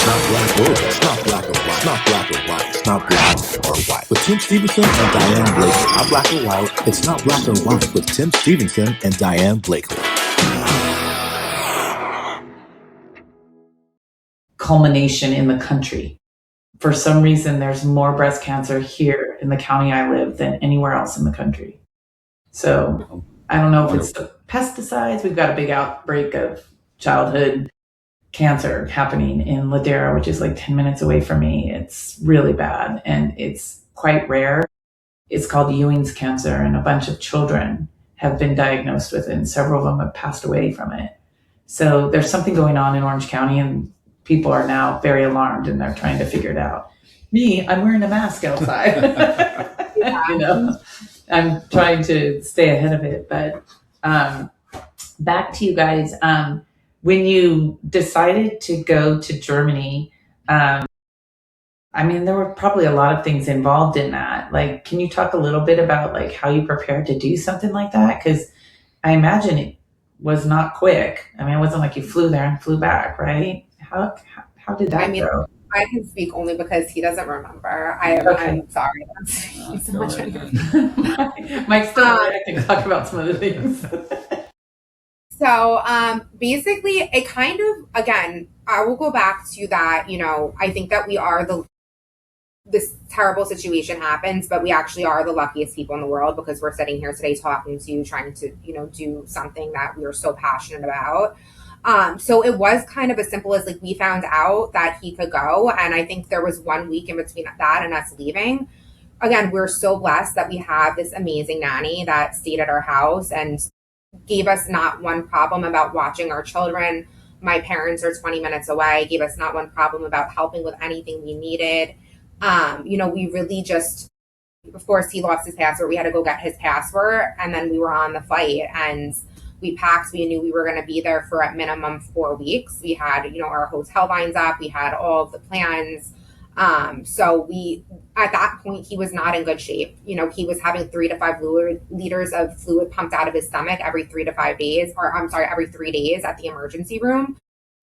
not black or white. It's not black or white. It's not black or white. It's not black or white. With Tim Stevenson and Diane Blakely. Not black or white. It's not black or white. With Tim Stevenson and Diane Blakely. Culmination in the country. For some reason, there's more breast cancer here in the county I live than anywhere else in the country. So I don't know if it's the pesticides. We've got a big outbreak of childhood cancer happening in Ladera, which is like 10 minutes away from me. It's really bad and it's quite rare. It's called Ewing's cancer, and a bunch of children have been diagnosed with it, and several of them have passed away from it. So there's something going on in Orange County, and people are now very alarmed and they're trying to figure it out. Me, I'm wearing a mask outside. You know, I'm trying to stay ahead of it. But back to you guys. When you decided to go to Germany, I mean, there were probably a lot of things involved in that. Like, can you talk a little bit about like how you prepared to do something like that? Because I imagine it was not quick. I mean, it wasn't like you flew there and flew back, right? How did that go? I can speak only because he doesn't remember. I'm sorry. So much. Mike's still I can talk about some of the things. So basically, it kind of, again, I will go back to that, you know, I think that we are this terrible situation happens, but we actually are the luckiest people in the world because we're sitting here today talking to you, trying to, you know, do something that we are so passionate about. So it was kind of as simple as like we found out that he could go. And I think there was 1 week in between that and us leaving. Again, we're so blessed that we have this amazing nanny that stayed at our house and gave us not one problem about watching our children. My parents are 20 minutes away, gave us not one problem about helping with anything we needed. You know, we really just, of course, he lost his passport. We had to go get his passport. And then we were on the flight and we packed. We knew we were going to be there for at minimum 4 weeks. We had, you know, our hotel lines up. We had all of the plans. So at that point, he was not in good shape. You know, he was having 3 to 5 liters of fluid pumped out of his stomach every 3 to 5 days, or I'm sorry, every 3 days at the emergency room.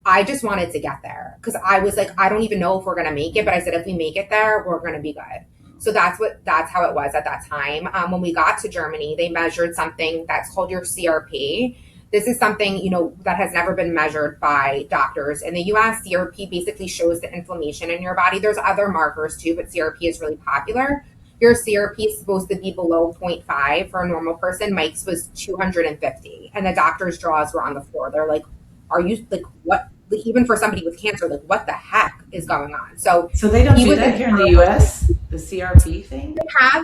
I just wanted to get there because I was like, I don't even know if we're going to make it. But I said, if we make it there, we're going to be good. So that's how it was at that time. When we got to Germany, they measured something that's called your CRP. This is something, you know, that has never been measured by doctors. In the US, CRP basically shows the inflammation in your body. There's other markers too, but CRP is really popular. Your CRP is supposed to be below 0.5 for a normal person. Mike's was 250. And the doctor's jaws were on the floor. They're like, are you, like, what? Even for somebody with cancer, like, what the heck is going on? So they don't do that here in the US, the CRP thing?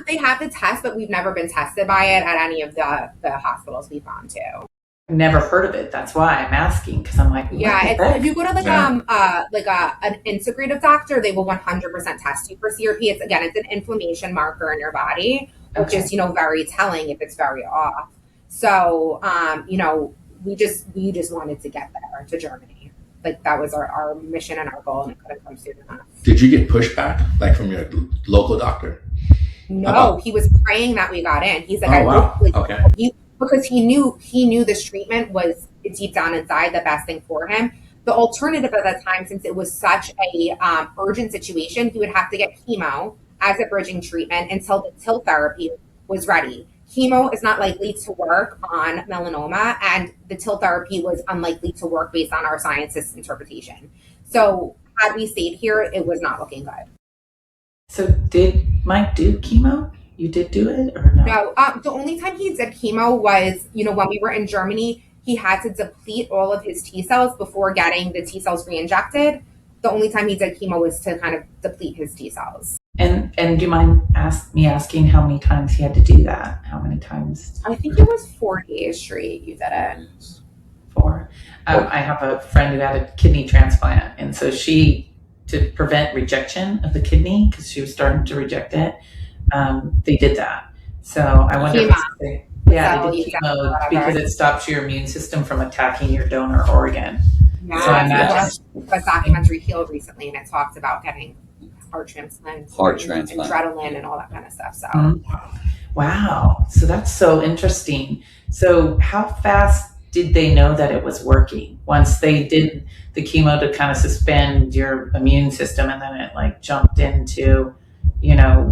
They have the test, but we've never been tested by it at any of the hospitals we've gone to. Never heard of it. That's why I'm asking, because I'm like, if you go to an integrative doctor, they will 100% test you for CRP. It's an inflammation marker in your body, which is, you know, very telling if it's very off. So you know, we just wanted to get there to Germany. Like that was our mission and our goal, and it couldn't come soon enough. Did you get pushback like from your local doctor? No, he was praying that we got in. He's like, because he knew this treatment was deep down inside the best thing for him. The alternative at that time, since it was such a urgent situation, he would have to get chemo as a bridging treatment until the TIL therapy was ready. Chemo is not likely to work on melanoma, and the TIL therapy was unlikely to work based on our scientists' interpretation. So had we stayed here, it was not looking good. So did Mike do chemo? You did do it or no? No, the only time he did chemo was, you know, when we were in Germany, he had to deplete all of his T cells before getting the T cells re-injected. The only time he did chemo was to kind of deplete his T cells. And do you mind asking how many times he had to do that? How many times? I think it was 4 days straight you did it. 4. I have a friend who had a kidney transplant, and so to prevent rejection of the kidney, because she was starting to reject it, they did that. So I wonder if they did chemo because it stops your immune system from attacking your donor organ. Yeah, so I imagine a documentary Healed recently, and it talks about getting heart transplant, adrenaline, and all that kind of stuff. So, wow, so that's so interesting. So, how fast did they know that it was working once they did the chemo to kind of suspend your immune system, and then it like jumped into,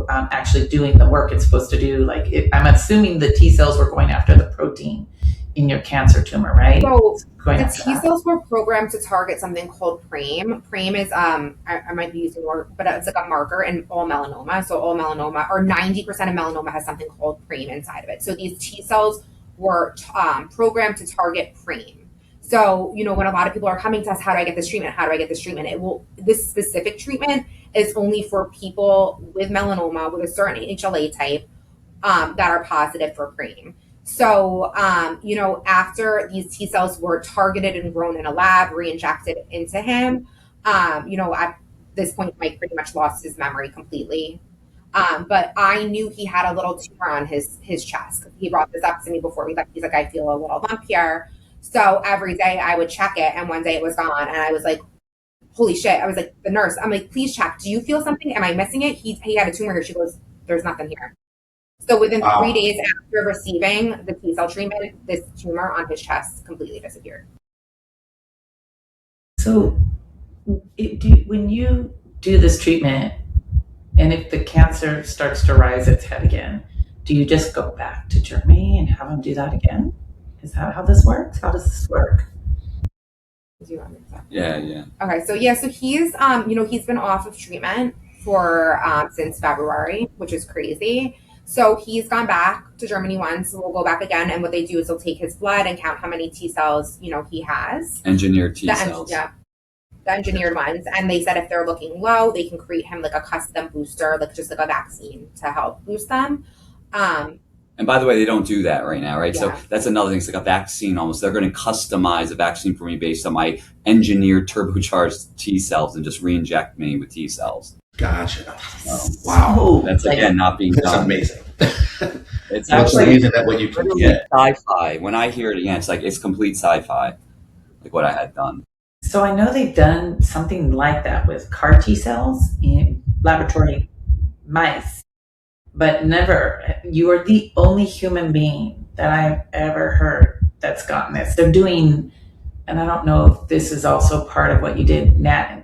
actually doing the work it's supposed to do? Like, I'm assuming the T cells were going after the protein in your cancer tumor, right? So Going the after T that. cells were programmed to target something called PRAME. PRAME is I might be using more, but it's like a marker in all melanoma. So all melanoma, or 90% of melanoma, has something called PRAME inside of it. So these T cells were programmed to target PRAME. So, when a lot of people are coming to us, how do I get this treatment? How do I get this treatment? This specific treatment is only for people with melanoma with a certain HLA type that are positive for PRAME. So, after these T cells were targeted and grown in a lab, re-injected into him, at this point, Mike pretty much lost his memory completely. But I knew he had a little tumor on his chest. He brought this up to me before we left. He's like, I feel a little lump here. So every day I would check it, and one day it was gone. And I was like, holy shit. I was like, the nurse, I'm like, please check. Do you feel something? Am I missing it? He had a tumor here. She goes, there's nothing here. So within 3 days after receiving the T cell treatment, this tumor on his chest completely disappeared. So when you do this treatment, and if the cancer starts to rise its head again, do you just go back to Germany and have him do that again? Is that how this works? How does this work? Yeah. Okay, so he's he's been off of treatment for since February, which is crazy. So he's gone back to Germany once. We'll go back again, and what they do is they'll take his blood and count how many T cells he has. Engineered T cells. The engineered ones. And they said if they're looking low, they can create him like a custom booster, like just like a vaccine to help boost them. And by the way, they don't do that right now, right? Yeah. So that's another thing. It's like a vaccine almost. They're going to customize a vaccine for me based on my engineered turbocharged T cells and just re-inject me with T cells. Gotcha. Wow. That's again not being That's done. amazing. It's actually amazing that what you can get. Sci-fi. When I hear it again, it's like it's complete sci-fi, like what I had done. So I know they've done something like that with CAR T cells in laboratory mice, but never. You are the only human being that I've ever heard that's gotten this. They're doing, and I don't know if this is also part of what you did.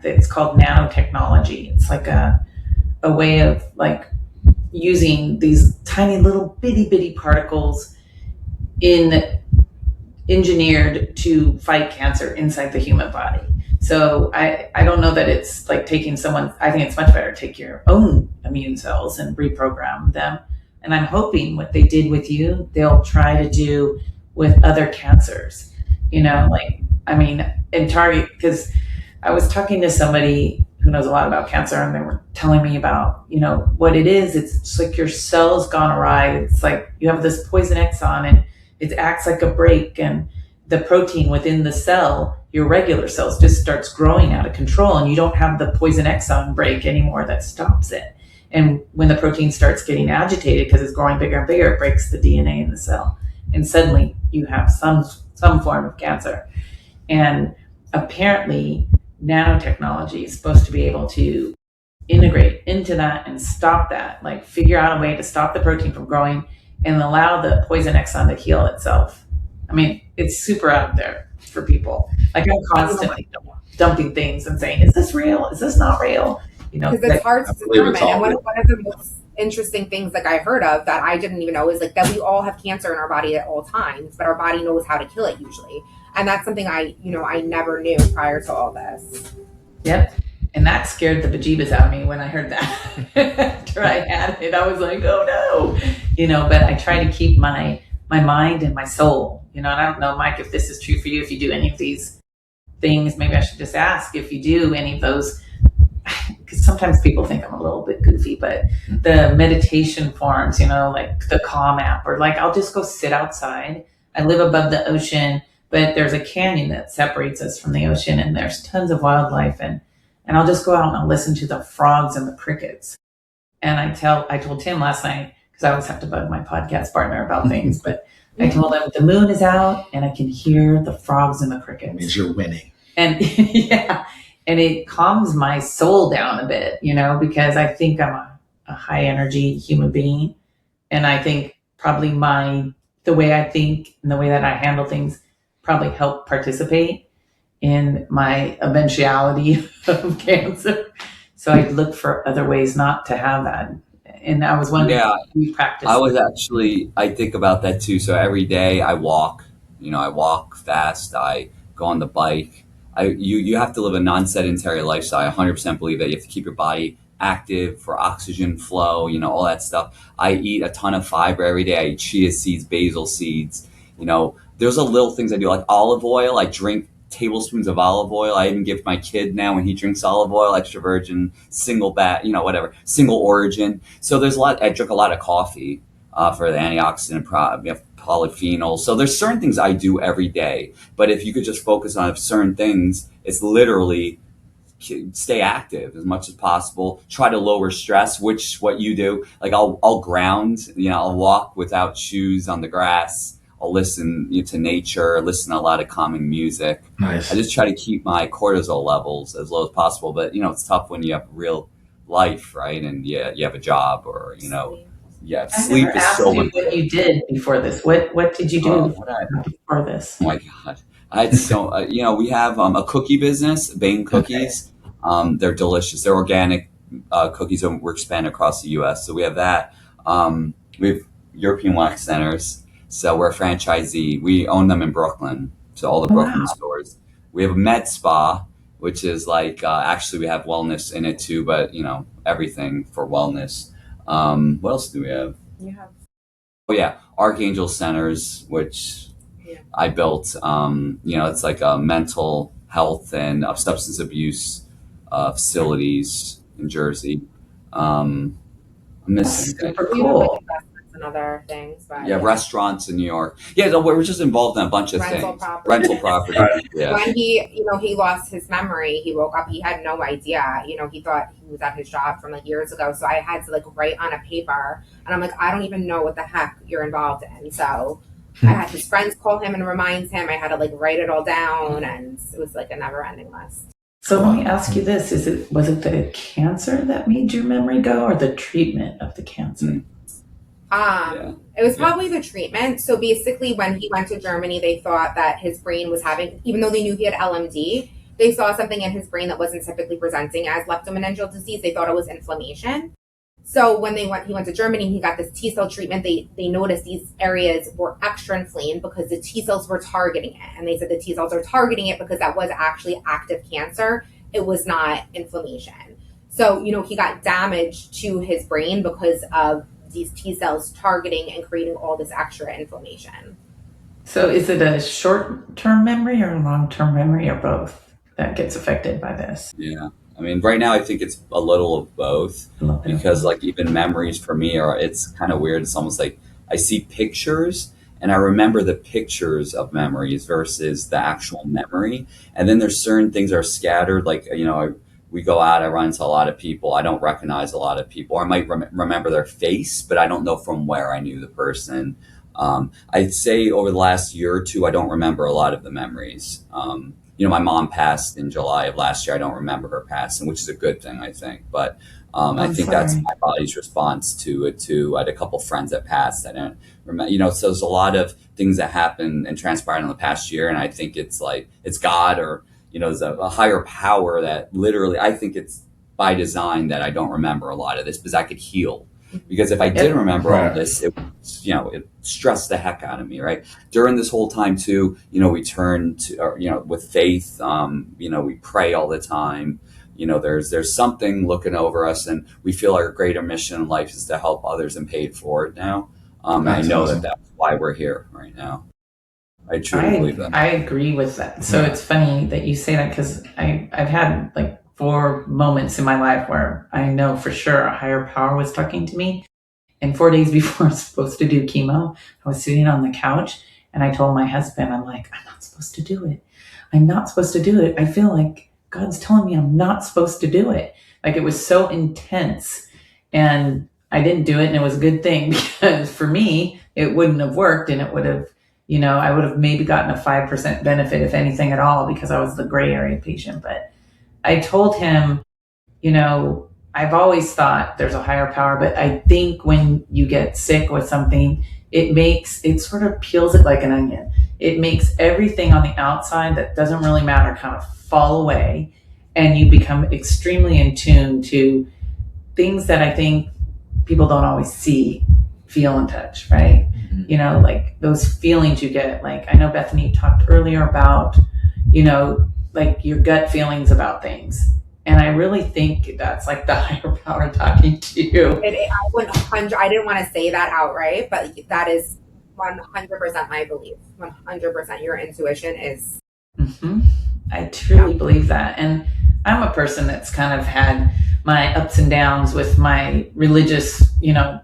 It's called nanotechnology. It's like a way of like using these tiny little bitty particles engineered to fight cancer inside the human body. So I don't know that it's like taking I think it's much better to take your own immune cells and reprogram them. And I'm hoping what they did with you, they'll try to do with other cancers, in target, because I was talking to somebody who knows a lot about cancer, and they were telling me about, what it is. It's just like your cells gone awry. It's like you have this poison exon, and it acts like a brake, and the protein within the cell, your regular cells, just starts growing out of control, and you don't have the poison exon brake anymore that stops it. And when the protein starts getting agitated because it's growing bigger and bigger, it breaks the DNA in the cell, and suddenly you have some form of cancer. And apparently nanotechnology is supposed to be able to integrate into that and stop that, like figure out a way to stop the protein from growing and allow the poison exon to heal itself. I mean, it's super out there for people. Like, I'm constantly dumping things and saying, is this real? Is this not real? Because it's hard to determine. And one of the most interesting things like I heard of that I didn't even know is like that we all have cancer in our body at all times, but our body knows how to kill it usually. And that's something I never knew prior to all this. Yep. And that scared the bejeebus out of me when I heard that. After I had it, I was like, oh no. But I try to keep my mind and my soul, and I don't know, Mike, if this is true for you, if you do any of these things. Maybe I should just ask if you do any of those, because sometimes people think I'm a little bit goofy, but the meditation forms, like the Calm app, or like I'll just go sit outside. I live above the ocean, but there's a canyon that separates us from the ocean, and there's tons of wildlife, and I'll just go out and I'll listen to the frogs and the crickets. And I told Tim last night, because I always have to bug my podcast partner about things, but I told him the moon is out and I can hear the frogs and the crickets. It means you're winning. And yeah, and it calms my soul down a bit, because I think I'm a high energy human being. And I think probably the way I think and the way that I handle things probably help participate in my eventuality of cancer. So I look for other ways not to have that. And I was wondering, Yeah, if you practice. I think about that too. So every day I walk, I walk fast, I go on the bike. You have to live a non-sedentary lifestyle. I 100% believe that you have to keep your body active for oxygen flow, all that stuff. I eat a ton of fiber every day. I eat chia seeds, basil seeds. There's a little things I do like olive oil. I drink tablespoons of olive oil. I even give my kid now when he drinks olive oil, extra virgin, single bat, whatever, single origin. So there's a lot. I drink a lot of coffee for the antioxidant polyphenols. So there's certain things I do every day. But if you could just focus on certain things, it's literally stay active as much as possible. Try to lower stress, which what you do. Like I'll ground. I'll walk without shoes on the grass. I'll listen to nature. Listen to a lot of calming music. Nice. I just try to keep my cortisol levels as low as possible. But it's tough when you have real life, right? And you have a job or sleep never is asked so you important. what you did before this. What did you do before this? Oh my God. I had we have a cookie business, Bane Cookies. They're delicious. They're organic cookies, and we're expanding across the U.S. So we have that. We have European Wax Centers. So we're a franchisee. We own them in Brooklyn. So all the Brooklyn stores. We have a med spa, which is like, actually we have wellness in it too, but everything for wellness. What else do we have? Oh yeah, Archangel Centers, which I built. It's like a mental health and substance abuse facilities in Jersey. I'm missing. Super cool. And other things, but restaurants in New York. So we're just involved in a bunch of things. Rental property. Yeah. When he lost his memory, he woke up, he had no idea. He thought he was at his job from like years ago. So I had to write on a paper, and I'm like, I don't even know what the heck you're involved in. So I had his friends call him and remind him. I had to write it all down, and it was a never ending list. So let me ask you this: was it the cancer that made your memory go, or the treatment of the cancer? It was probably the treatment. So basically, when he went to Germany, they thought that his brain was having, even though they knew he had LMD, they saw something in his brain that wasn't typically presenting as leptomeningeal disease. They thought it was inflammation. So when he went to Germany, he got this T cell treatment. They noticed these areas were extra inflamed because the T cells were targeting it. And they said the T cells are targeting it because that was actually active cancer. It was not inflammation. So, he got damage to his brain because of these T cells targeting and creating all this extra inflammation. So is it a short-term memory or long-term memory, or both, that gets affected by this? Yeah. I mean, right now I think it's a little of both, because even memories for me it's kind of weird. It's almost like I see pictures and I remember the pictures of memories versus the actual memory. And then there's certain things that are scattered, we go out, I run into a lot of people. I don't recognize a lot of people. I might remember their face, but I don't know from where I knew the person. I'd say over the last year or two, I don't remember a lot of the memories. My mom passed in July of last year. I don't remember her passing, which is a good thing, I think. But I think that's my body's response to it too. I had a couple friends that passed. I don't remember, so there's a lot of things that happened and transpired in the past year. And I think it's God, or there's a higher power that literally, I think it's by design that I don't remember a lot of this, because I could heal. Because if I did remember all this, it stressed the heck out of me, right? During this whole time too, we turn to, with faith, we pray all the time. There's something looking over us, and we feel our greater mission in life is to help others and pay it forward now. I know that's why we're here right now. I truly believe that. I agree with that. So it's funny that you say that, because I've had 4 moments in my life where I know for sure a higher power was talking to me. And 4 days before I was supposed to do chemo, I was sitting on the couch and I told my husband, I'm like, I'm not supposed to do it. I'm not supposed to do it. I feel like God's telling me I'm not supposed to do it. It was so intense, and I didn't do it. And it was a good thing, because for me, it wouldn't have worked, and it would have, I would have maybe gotten a 5% benefit, if anything at all, because I was the gray area patient. But I told him, I've always thought there's a higher power, but I think when you get sick with something, it sort of peels it like an onion. it makes everything on the outside that doesn't really matter kind of fall away, and you become extremely in tune to things that I think people don't always see, feel, and touch, right? Mm-hmm. You know, like those feelings you get. Like I know Bethany talked earlier about, you know, like your gut feelings about things. And I really think that's like the higher power talking to you. I didn't want to say that outright, but that is 100% my belief. 100% your intuition is. Mm-hmm. I truly believe that. And I'm a person that's kind of had my ups and downs with my religious, you know,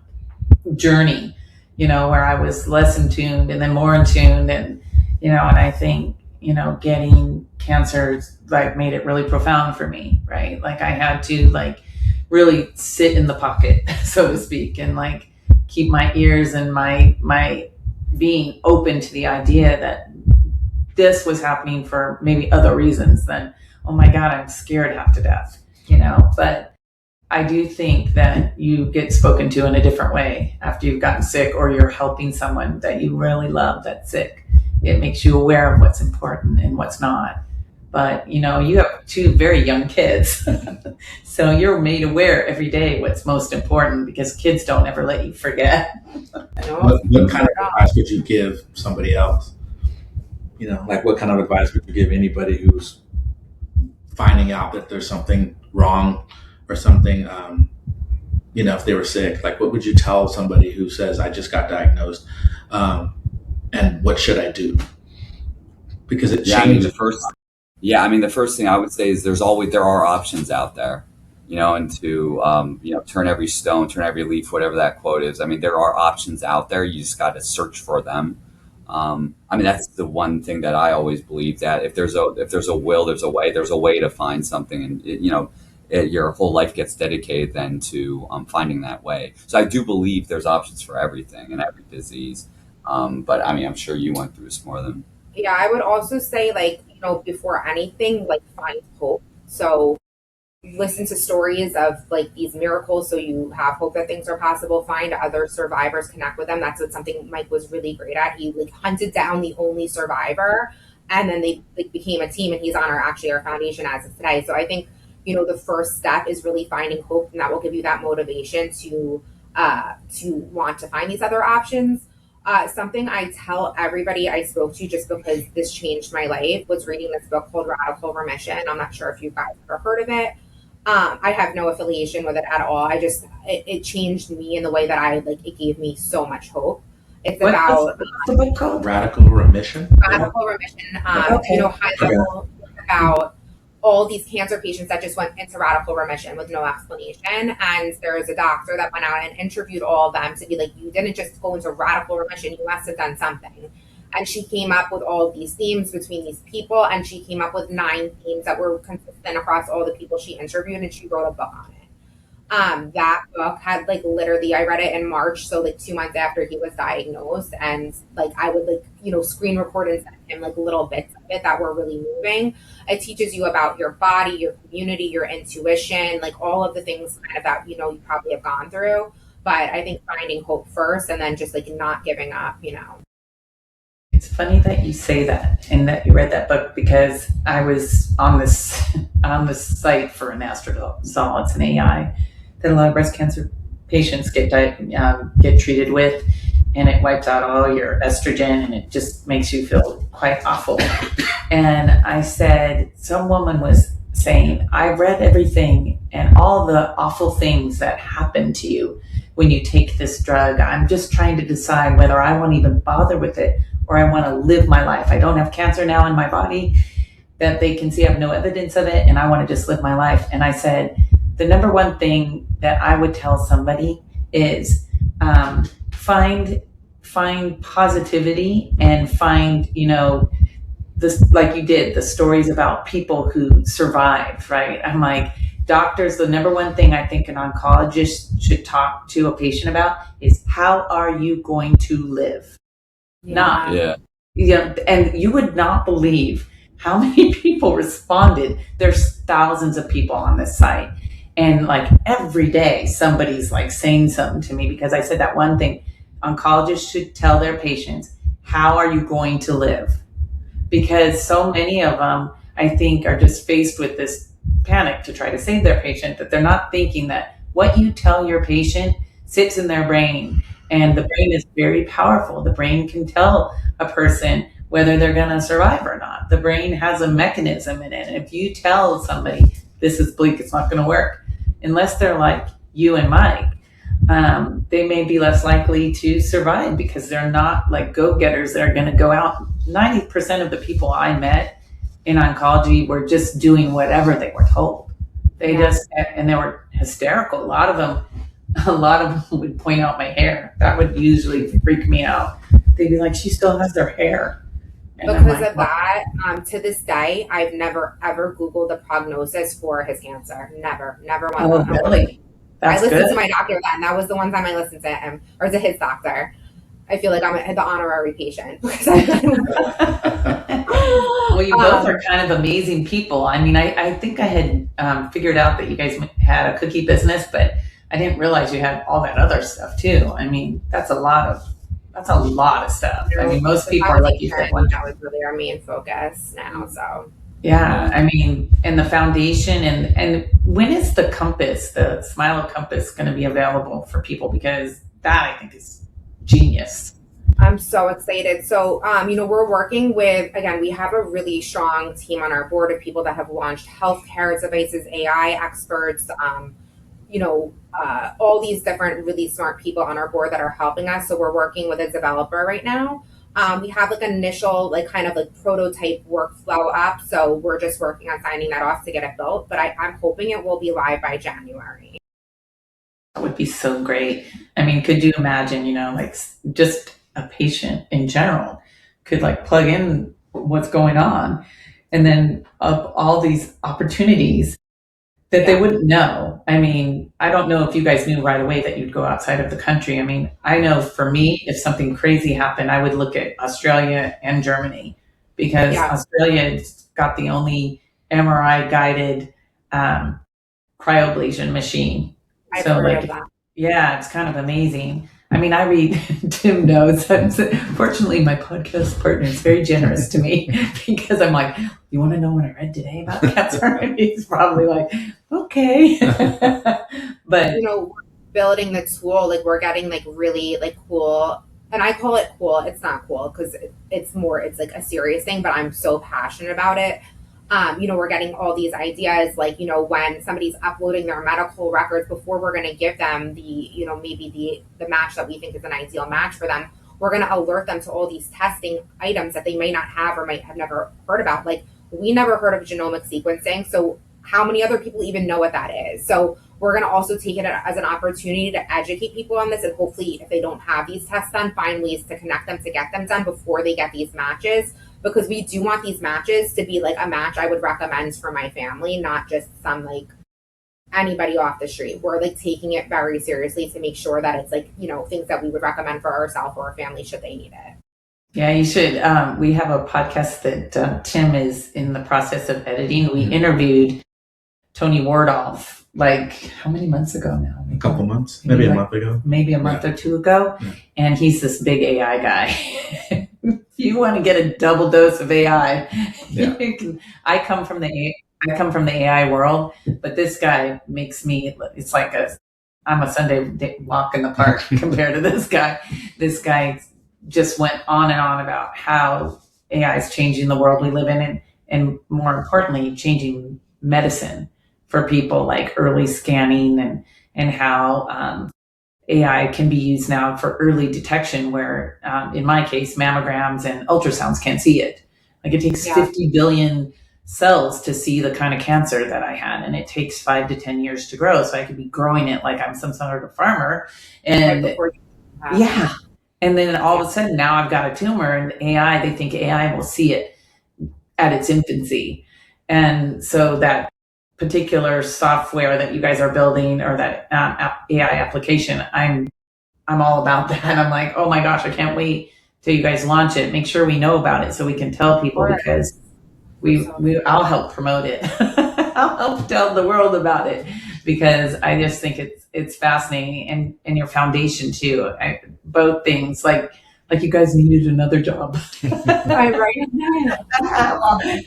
journey, you know, where I was less in tune and then more in tune. And, you know, and I think, you know, getting cancer like made it really profound for me, right? Like I had to like really sit in the pocket, so to speak, and like keep my ears and my being open to the idea that this was happening for maybe other reasons than, oh my God, I'm scared half to death, you know. But I do think that you get spoken to in a different way after you've gotten sick, or you're helping someone that you really love that's sick. It makes you aware of what's important and what's not. But, you know, you have two very young kids. So you're made aware every day what's most important, because kids don't ever let you forget. What kind of advice would you give somebody else? You know, like what kind of advice would you give anybody who's finding out that there's something wrong or something, you know, if they were sick? Like what would you tell somebody who says, I just got diagnosed, and what should I do? Because it changes. I mean, the first thing I would say is there are options out there, you know, and to, you know, turn every stone, turn every leaf, whatever that quote is. I mean, there are options out there. You just got to search for them. I mean, that's the one thing that I always believe, that if there's a will, there's a way to find something. And, you know, your whole life gets dedicated then to finding that way. So I do believe there's options for everything and every disease. But I mean, I'm sure you went through this more than. Yeah, I would also say, like, you know, before anything, like, find hope. So listen to stories of like these miracles, so you have hope that things are possible. Find other survivors, connect with them. That's what something Mike was really great at. He like hunted down the only survivor, and then they like became a team, and he's on our foundation as of today. So I think, you know, the first step is really finding hope, and that will give you that motivation to want to find these other options. Something I tell everybody I spoke to, just because this changed my life, was reading this book called Radical Remission. I'm not sure if you guys have ever heard of it. I have no affiliation with it at all. It changed me in the way that it gave me so much hope. It's about the book called Radical Remission. Radical Remission. You know, high level about all these cancer patients that just went into radical remission with no explanation. And there was a doctor that went out and interviewed all of them to be like, you didn't just go into radical remission, you must have done something. And she came up with all of these themes between these people, and she came up with 9 themes that were consistent across all the people she interviewed, and she wrote a book on it. That book had like literally, I read it in March, so like 2 months after he was diagnosed, and like I would like, you know, screen record and send him like little bits of it that were really moving. It teaches you about your body, your community, your intuition, like all of the things kind of that, you know, you probably have gone through. But I think finding hope first, and then just like not giving up, you know. It's funny that you say that and that you read that book, because I was on this site for an anastrozole. It's an AI that a lot of breast cancer patients get treated with, and it wipes out all your estrogen, and it just makes you feel quite awful. And I said, some woman was saying, I read everything and all the awful things that happen to you when you take this drug. I'm just trying to decide whether I won't even bother with it, or I want to live my life. I don't have cancer now in my body that they can see. I have no evidence of it, and I want to just live my life. And I said, the number one thing that I would tell somebody is find positivity, and find, you know, this, like you did, the stories about people who survived, right? I'm like, doctors, the number one thing I think an oncologist should talk to a patient about is, how are you going to live? Yeah. And you would not believe how many people responded. There's thousands of people on this site, and like every day somebody's like saying something to me, because I said that one thing oncologists should tell their patients: how are you going to live? Because so many of them, I think, are just faced with this panic to try to save their patient, that they're not thinking that what you tell your patient sits in their brain. And the brain is very powerful. The brain can tell a person whether they're going to survive or not. The brain has a mechanism in it. And if you tell somebody this is bleak, it's not going to work, unless they're like you and Mike, they may be less likely to survive because they're not like go-getters that are going to go out. 90% of the people I met in oncology were just doing whatever they were told. They were hysterical. A lot of them would point out my hair. That would usually freak me out. They'd be like, she still has their hair. And because of that, to this day, I've never ever Googled the prognosis for his cancer. Never Oh, really? I listened to my doctor then. That was the one time I listened to him, or to his doctor. I feel like I'm the honorary patient. Well, you both are kind of amazing people. I mean, I think I had figured out that you guys had a cookie business, but I didn't realize you had all that other stuff too. I mean, that's a lot of stuff. I mean, most people are like you said. That was really our main focus now. So yeah, I mean, and the foundation, and when is the Smilo Compass, going to be available for people? Because that, I think, is genius. I'm so excited. So, we're working with, again, we have a really strong team on our board of people that have launched healthcare devices, AI experts, all these different really smart people on our board that are helping us. So we're working with a developer right now. We have like initial, like kind of like prototype workflow up. So we're just working on signing that off to get it built. But I'm hoping it will be live by January. That would be so great. I mean, could you imagine, like just a patient in general could like plug in what's going on and then up all these opportunities that they wouldn't know. I mean, I don't know if you guys knew right away that you'd go outside of the country. I mean, I know for me, if something crazy happened, I would look at Australia and Germany, because Australia's got the only MRI guided cryoablation machine. I've heard of that. Yeah, it's kind of amazing. I mean, I read Tim knows. Fortunately, my podcast partner is very generous to me, because I'm like, you want to know what I read today about cancer? And he's probably like, okay. But building the tool, like we're getting like really like cool, and I call it cool. It's not cool because it's like a serious thing, but I'm so passionate about it. We're getting all these ideas, like, when somebody's uploading their medical records, before we're going to give them the, maybe the match that we think is an ideal match for them, we're going to alert them to all these testing items that they may not have or might have never heard about. Like, we never heard of genomic sequencing. So how many other people even know what that is? So we're going to also take it as an opportunity to educate people on this. And hopefully, if they don't have these tests done, find ways to connect them to get them done before they get these matches. Because we do want these matches to be like a match I would recommend for my family, not just some like anybody off the street. We're like taking it very seriously to make sure that it's like, things that we would recommend for ourselves or our family should they need it. Yeah, you should. We have a podcast that Tim is in the process of editing. We interviewed Tony Wardolph like how many months ago now? A couple months, maybe a month ago. Maybe a month or two ago. Yeah. And he's this big AI guy. If you want to get a double dose of AI, I come from the AI world, but this guy makes me, it's like I'm a Sunday walk in the park compared to this guy. This guy just went on and on about how AI is changing the world we live in, and more importantly, changing medicine for people, like early scanning and how AI can be used now for early detection, where in my case, mammograms and ultrasounds can't see it. Like it takes 50 billion cells to see the kind of cancer that I had, and it takes 5 to 10 years to grow. So I could be growing it like I'm some sort of farmer. And and then all of a sudden now I've got a tumor, and AI, they think AI will see it at its infancy. And so that particular software that you guys are building, or that AI application, I'm all about that. I'm like, oh my gosh, I can't wait till you guys launch it. Make sure we know about it so we can tell people, because I'll help promote it. I'll help tell the world about it, because I just think it's fascinating, and your foundation too. Both things, like Like you guys needed another job. Right.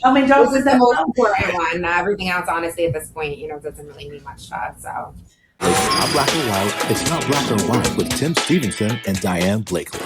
How many jobs This is is the that? most important one. Everything else, honestly, at this point, doesn't really mean much to us. So. It's not black or white. It's not black or white with Tim Stevenson and Diane Blakely.